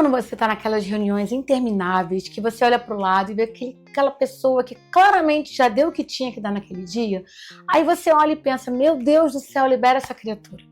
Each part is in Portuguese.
quando você está naquelas reuniões intermináveis, que você olha para o lado e vê aquela pessoa que claramente já deu o que tinha que dar naquele dia? Aí você olha e pensa, meu Deus do céu, libera essa criatura.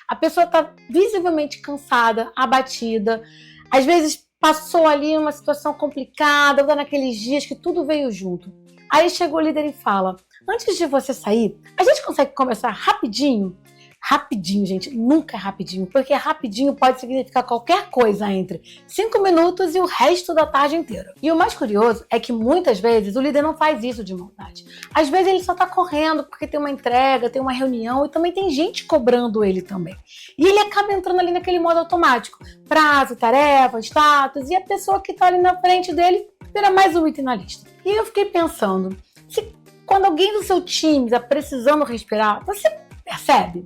A pessoa está visivelmente cansada, abatida, às vezes passou ali uma situação complicada, ou naqueles dias que tudo veio junto. Aí chegou o líder e fala, antes de você sair, a gente consegue conversar rapidinho? Rapidinho, gente, nunca é rapidinho, porque rapidinho pode significar qualquer coisa entre 5 minutos e o resto da tarde inteira. E o mais curioso é que muitas vezes o líder não faz isso de maldade. Às vezes ele só tá correndo porque tem uma entrega, tem uma reunião e também tem gente cobrando ele também. E ele acaba entrando ali naquele modo automático. Prazo, tarefa, status, e a pessoa que tá ali na frente dele vira mais um item na lista. E eu fiquei pensando, se quando alguém do seu time tá precisando respirar, você percebe?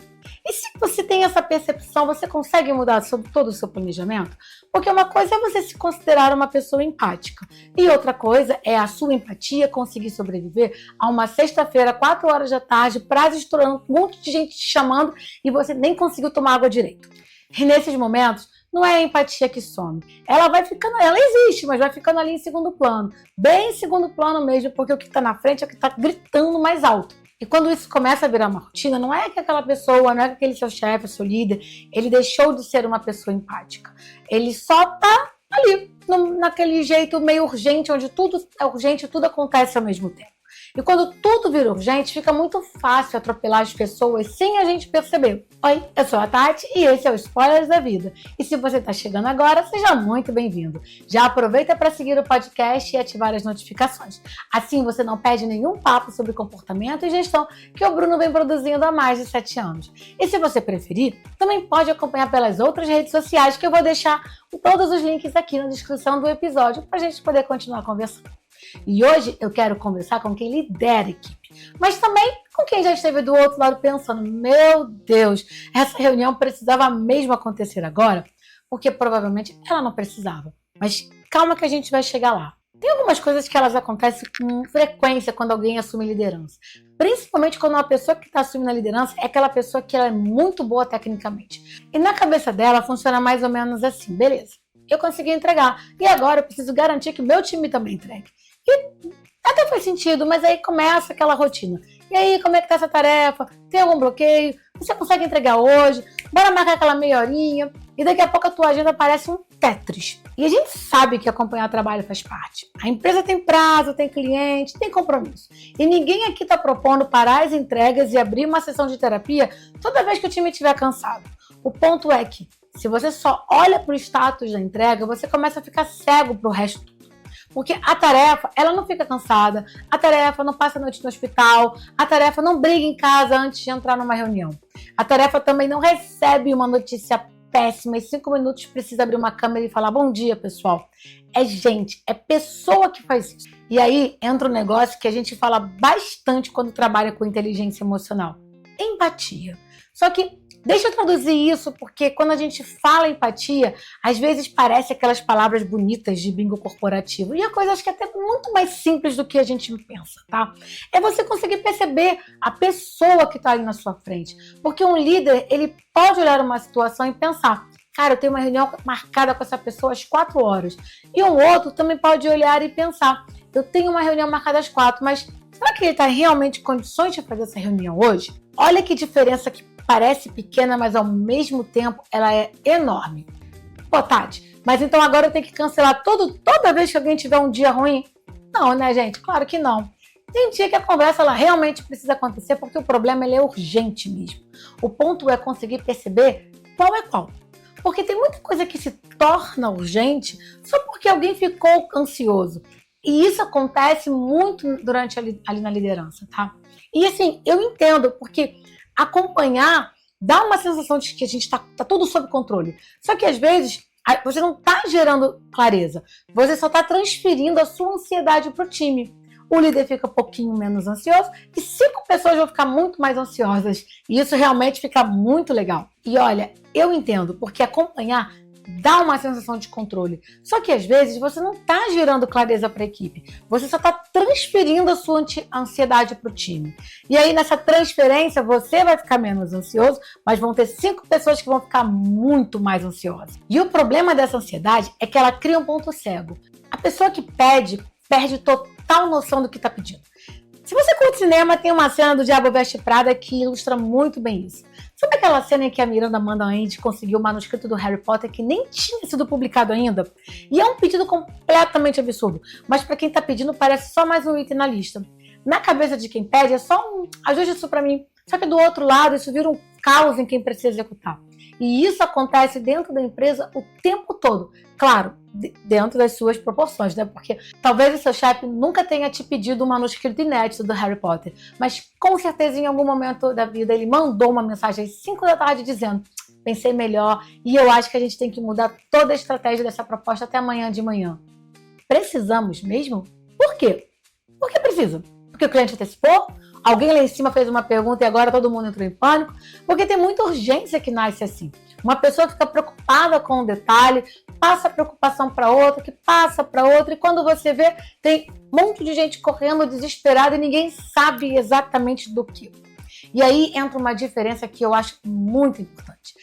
E se você tem essa percepção, você consegue mudar sobre todo o seu planejamento? Porque uma coisa é você se considerar uma pessoa empática. E outra coisa é a sua empatia conseguir sobreviver a uma sexta-feira, 4 horas da tarde, prazo estourando, um monte de gente te chamando e você nem conseguiu tomar água direito. E nesses momentos, não é a empatia que some. Ela vai ficando, ela existe, mas vai ficando ali em segundo plano. Bem em segundo plano mesmo, porque o que está na frente é o que está gritando mais alto. E quando isso começa a virar uma rotina, não é que aquela pessoa, não é que aquele seu chefe, seu líder, ele deixou de ser uma pessoa empática. Ele só tá ali, naquele jeito meio urgente, onde tudo é urgente e tudo acontece ao mesmo tempo. E quando tudo vira urgente, fica muito fácil atropelar as pessoas sem a gente perceber. Oi, eu sou a Tati e esse é o Spoilers da Vida. E se você está chegando agora, seja muito bem-vindo. Já aproveita para seguir o podcast e ativar as notificações. Assim você não perde nenhum papo sobre comportamento e gestão que o Bruno vem produzindo há mais de 7 anos. E se você preferir, também pode acompanhar pelas outras redes sociais que eu vou deixar todos os links aqui na descrição do episódio para a gente poder continuar conversando. E hoje eu quero conversar com quem lidera a equipe, mas também com quem já esteve do outro lado pensando, meu Deus, essa reunião precisava mesmo acontecer agora? Porque provavelmente ela não precisava. Mas calma que a gente vai chegar lá. Tem algumas coisas que elas acontecem com frequência quando alguém assume liderança. Principalmente quando uma pessoa que está assumindo a liderança é aquela pessoa que ela é muito boa tecnicamente. E na cabeça dela funciona mais ou menos assim, beleza, eu consegui entregar, e agora eu preciso garantir que o meu time também entregue. E até faz sentido, mas aí começa aquela rotina. E aí, como é que tá essa tarefa? Tem algum bloqueio? Você consegue entregar hoje? Bora marcar aquela meia horinha. E daqui a pouco a tua agenda parece um Tetris. E a gente sabe que acompanhar trabalho faz parte. A empresa tem prazo, tem cliente, tem compromisso. E ninguém aqui tá propondo parar as entregas e abrir uma sessão de terapia toda vez que o time estiver cansado. O ponto é que, se você só olha pro status da entrega, você começa a ficar cego pro resto. Porque a tarefa, ela não fica cansada, a tarefa não passa a noite no hospital, a tarefa não briga em casa antes de entrar numa reunião. A tarefa também não recebe uma notícia péssima e 5 minutos precisa abrir uma câmera e falar bom dia, pessoal. É gente, é pessoa que faz isso. E aí entra um negócio que a gente fala bastante quando trabalha com inteligência emocional. Empatia. Só que deixa eu traduzir isso, porque quando a gente fala empatia, às vezes parece aquelas palavras bonitas de bingo corporativo. E a coisa acho que é até muito mais simples do que a gente pensa, tá? É você conseguir perceber a pessoa que está ali na sua frente. Porque um líder, ele pode olhar uma situação e pensar, cara, eu tenho uma reunião marcada com essa pessoa às 4 horas. E um outro também pode olhar e pensar, eu tenho uma reunião marcada às 4, mas será que ele está realmente em condições de fazer essa reunião hoje? Olha que diferença que parece pequena, mas ao mesmo tempo ela é enorme. Pô, Tati, mas então agora eu tenho que cancelar toda vez que alguém tiver um dia ruim? Não, né, gente? Claro que não. Tem dia que a conversa ela realmente precisa acontecer porque o problema ele é urgente mesmo. O ponto é conseguir perceber qual é qual. Porque tem muita coisa que se torna urgente só porque alguém ficou ansioso. E isso acontece muito durante ali na liderança, tá? E assim, eu entendo, porque acompanhar dá uma sensação de que a gente tá tudo sob controle. Só que às vezes você não tá gerando clareza. Você só tá transferindo a sua ansiedade pro time. O líder fica um pouquinho menos ansioso e 5 pessoas vão ficar muito mais ansiosas. E isso realmente fica muito legal. E olha, eu entendo, porque acompanhar dá uma sensação de controle. Só que às vezes você não está gerando clareza para a equipe, você só está transferindo a sua ansiedade para o time. E aí nessa transferência você vai ficar menos ansioso, mas vão ter 5 pessoas que vão ficar muito mais ansiosas. E o problema dessa ansiedade é que ela cria um ponto cego. A pessoa que pede, perde total noção do que está pedindo. Se você curte cinema, tem uma cena do Diabo Veste Prada que ilustra muito bem isso. Sabe aquela cena em que a Miranda manda a Andy conseguir o manuscrito do Harry Potter que nem tinha sido publicado ainda? E é um pedido completamente absurdo, mas para quem tá pedindo parece só mais um item na lista. Na cabeça de quem pede é só um ajuste isso para mim. Só que do outro lado isso vira um caos em quem precisa executar. E isso acontece dentro da empresa o tempo todo. Claro, dentro das suas proporções, né? Porque talvez o seu chefe nunca tenha te pedido um manuscrito inédito do Harry Potter, mas com certeza em algum momento da vida ele mandou uma mensagem às 5 da tarde dizendo: pensei melhor e eu acho que a gente tem que mudar toda a estratégia dessa proposta até amanhã de manhã. Precisamos mesmo? Por quê? Por que precisa? Porque o cliente antecipou? Alguém lá em cima fez uma pergunta e agora todo mundo entrou em pânico? Porque tem muita urgência que nasce assim. Uma pessoa fica preocupada com um detalhe, passa a preocupação para outra, que passa para outra, e quando você vê, tem um monte de gente correndo desesperada e ninguém sabe exatamente do que. E aí entra uma diferença que eu acho muito importante.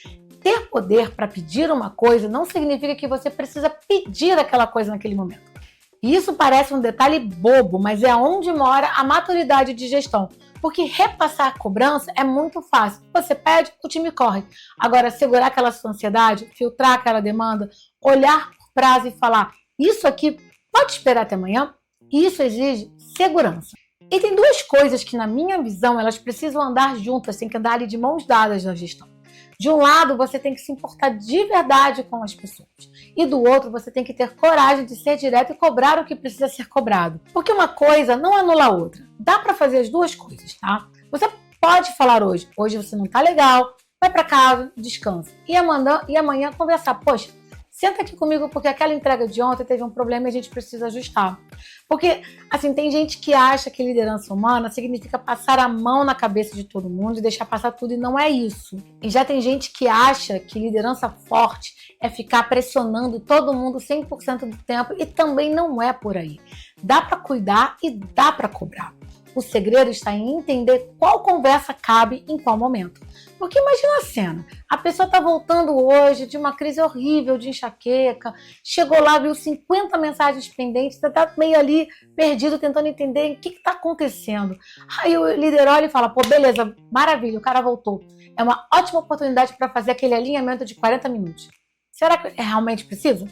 Ter poder para pedir uma coisa não significa que você precisa pedir aquela coisa naquele momento. E isso parece um detalhe bobo, mas é onde mora a maturidade de gestão. Porque repassar a cobrança é muito fácil. Você pede, o time corre. Agora, segurar aquela sua ansiedade, filtrar aquela demanda, olhar por prazo e falar: isso aqui pode esperar até amanhã, isso exige segurança. E tem 2 coisas que, na minha visão, elas precisam andar juntas, tem que andar ali de mãos dadas na gestão. De um lado, você tem que se importar de verdade com as pessoas. E do outro, você tem que ter coragem de ser direto e cobrar o que precisa ser cobrado. Porque uma coisa não anula a outra. Dá para fazer as 2 coisas, tá? Você pode falar hoje você não tá legal, vai para casa, descansa. E amanhã conversar. Poxa, senta aqui comigo porque aquela entrega de ontem teve um problema e a gente precisa ajustar. Porque, assim, tem gente que acha que liderança humana significa passar a mão na cabeça de todo mundo e deixar passar tudo, e não é isso. E já tem gente que acha que liderança forte é ficar pressionando todo mundo 100% do tempo, e também não é por aí. Dá para cuidar e dá para cobrar. O segredo está em entender qual conversa cabe em qual momento. Porque imagina a cena, a pessoa está voltando hoje de uma crise horrível de enxaqueca, chegou lá, viu 50 mensagens pendentes, está meio ali perdido, tentando entender o que está acontecendo. Aí o líder olha e fala: pô, beleza, maravilha, o cara voltou. É uma ótima oportunidade para fazer aquele alinhamento de 40 minutos. Será que é realmente preciso?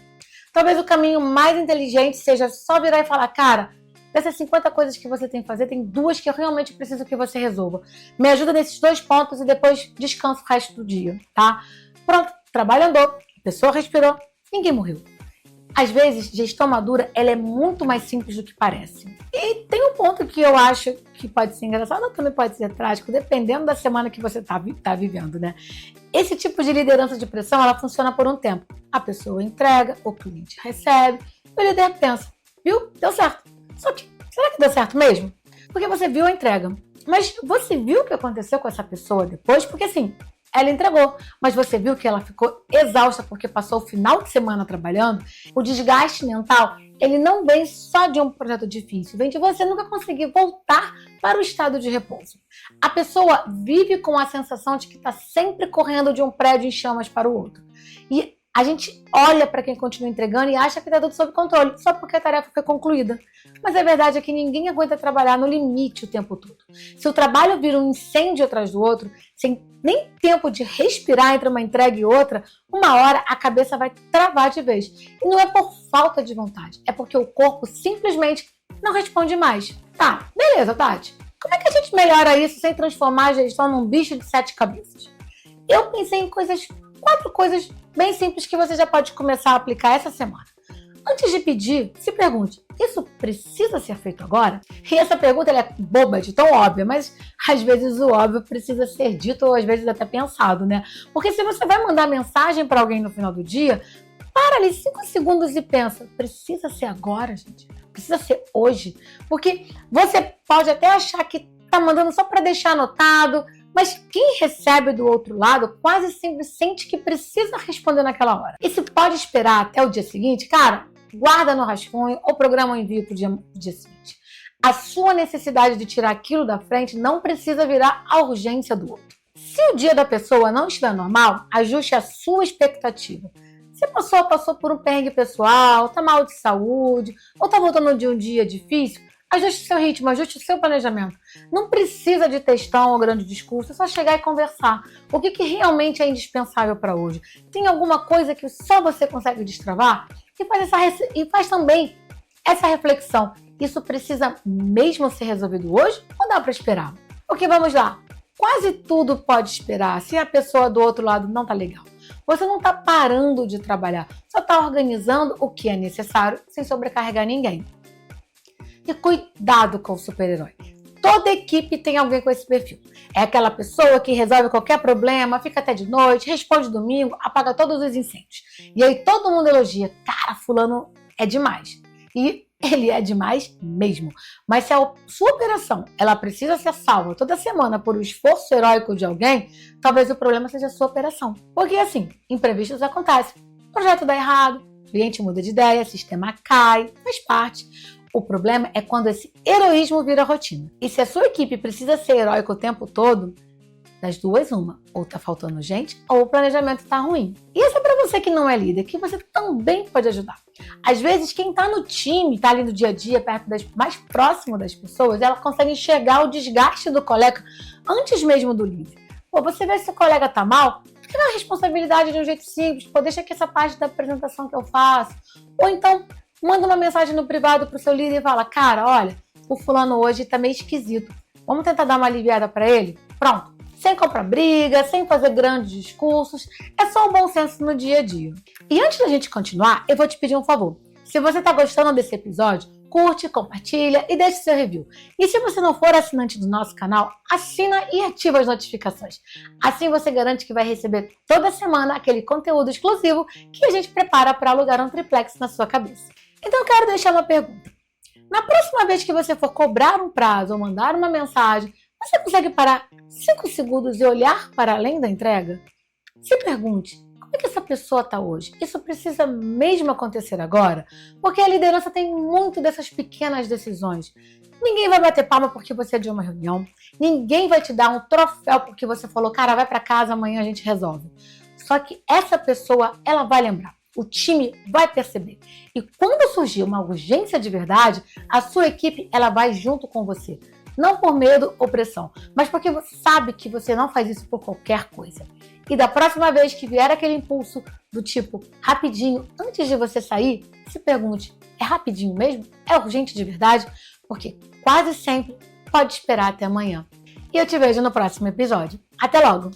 Talvez o caminho mais inteligente seja só virar e falar: cara, dessas 50 coisas que você tem que fazer, tem 2 que eu realmente preciso que você resolva. Me ajuda nesses 2 pontos e depois descansa o resto do dia, tá? Pronto, trabalho andou, a pessoa respirou, ninguém morreu. Às vezes, gestão madura, ela é muito mais simples do que parece. E tem um ponto que eu acho que pode ser engraçado, ou também pode ser trágico, dependendo da semana que você tá vivendo, né? Esse tipo de liderança de pressão, ela funciona por um tempo. A pessoa entrega, o cliente recebe, o líder pensa: viu? Deu certo. Só que, será que deu certo mesmo? Porque você viu a entrega. Mas você viu o que aconteceu com essa pessoa depois? Porque assim, ela entregou, mas você viu que ela ficou exausta porque passou o final de semana trabalhando. O desgaste mental, ele não vem só de um projeto difícil, vem de você nunca conseguir voltar para o estado de repouso. A pessoa vive com a sensação de que está sempre correndo de um prédio em chamas para o outro. E a gente olha para quem continua entregando e acha que está tudo sob controle, só porque a tarefa foi concluída. Mas a verdade é que ninguém aguenta trabalhar no limite o tempo todo. Se o trabalho vira um incêndio atrás do outro, sem nem tempo de respirar entre uma entrega e outra, uma hora a cabeça vai travar de vez. E não é por falta de vontade, é porque o corpo simplesmente não responde mais. Tá, beleza, Tati. Como é que a gente melhora isso sem transformar a gestão num bicho de 7 cabeças? Eu pensei em 4 coisas bem simples que você já pode começar a aplicar essa semana. Antes de pedir, se pergunte: isso precisa ser feito agora? E essa pergunta ela é boba, de tão óbvia, mas às vezes o óbvio precisa ser dito ou às vezes até pensado, né? Porque se você vai mandar mensagem para alguém no final do dia, para ali 5 segundos e pensa: precisa ser agora, gente? Precisa ser hoje? Porque você pode até achar que tá mandando só para deixar anotado, Mas quem recebe do outro lado quase sempre sente que precisa responder naquela hora. E se pode esperar até o dia seguinte, cara, guarda no rascunho ou programa o envio para o dia seguinte. A sua necessidade de tirar aquilo da frente não precisa virar a urgência do outro. Se o dia da pessoa não estiver normal, ajuste a sua expectativa. Se a pessoa passou por um perrengue pessoal, está mal de saúde, ou está voltando de um dia difícil, ajuste o seu ritmo, ajuste o seu planejamento. Não precisa de textão ou grande discurso, é só chegar e conversar. O que realmente é indispensável para hoje? Tem alguma coisa que só você consegue destravar? E faz também essa reflexão. Isso precisa mesmo ser resolvido hoje ou dá para esperar? Porque vamos lá, quase tudo pode esperar se a pessoa do outro lado não está legal. Você não está parando de trabalhar, só está organizando o que é necessário sem sobrecarregar ninguém. E cuidado com o super-herói. Toda equipe tem alguém com esse perfil. É aquela pessoa que resolve qualquer problema, fica até de noite, responde domingo, apaga todos os incêndios. E aí todo mundo elogia. Cara, fulano é demais. E ele é demais mesmo. Mas se a sua operação ela precisa ser salva toda semana por um esforço heróico de alguém, talvez o problema seja a sua operação. Porque assim, imprevistos acontecem. O projeto dá errado, o cliente muda de ideia, o sistema cai, faz parte. O problema é quando esse heroísmo vira rotina. E se a sua equipe precisa ser heróica o tempo todo, das duas, uma. Ou tá faltando gente, ou o planejamento tá ruim. E isso é pra você que não é líder, que você também pode ajudar. Às vezes, quem tá no time, tá ali no dia a dia, mais próximo das pessoas, ela consegue enxergar o desgaste do colega antes mesmo do líder. Pô, você vê se o colega tá mal, fica na responsabilidade de um jeito simples. Pô, deixa aqui essa parte da apresentação que eu faço. Ou então, manda uma mensagem no privado pro seu líder e fala, cara, olha, o fulano hoje tá meio esquisito. Vamos tentar dar uma aliviada pra ele? Pronto. Sem comprar briga, sem fazer grandes discursos, é só um bom senso no dia a dia. E antes da gente continuar, eu vou te pedir um favor. Se você está gostando desse episódio, curte, compartilha e deixe seu review. E se você não for assinante do nosso canal, assina e ativa as notificações. Assim você garante que vai receber toda semana aquele conteúdo exclusivo que a gente prepara para alugar um triplex na sua cabeça. Então eu quero deixar uma pergunta. Na próxima vez que você for cobrar um prazo ou mandar uma mensagem, você consegue parar 5 segundos e olhar para além da entrega? Se pergunte, como é que essa pessoa está hoje? Isso precisa mesmo acontecer agora? Porque a liderança tem muito dessas pequenas decisões. Ninguém vai bater palma porque você adiou uma reunião. Ninguém vai te dar um troféu porque você falou, cara, vai para casa, amanhã a gente resolve. Só que essa pessoa, ela vai lembrar. O time vai perceber. E quando surgir uma urgência de verdade, a sua equipe, ela vai junto com você. Não por medo ou pressão, mas porque você sabe que você não faz isso por qualquer coisa. E da próxima vez que vier aquele impulso do tipo, rapidinho, antes de você sair, se pergunte, é rapidinho mesmo? É urgente de verdade? Porque quase sempre pode esperar até amanhã. E eu te vejo no próximo episódio. Até logo!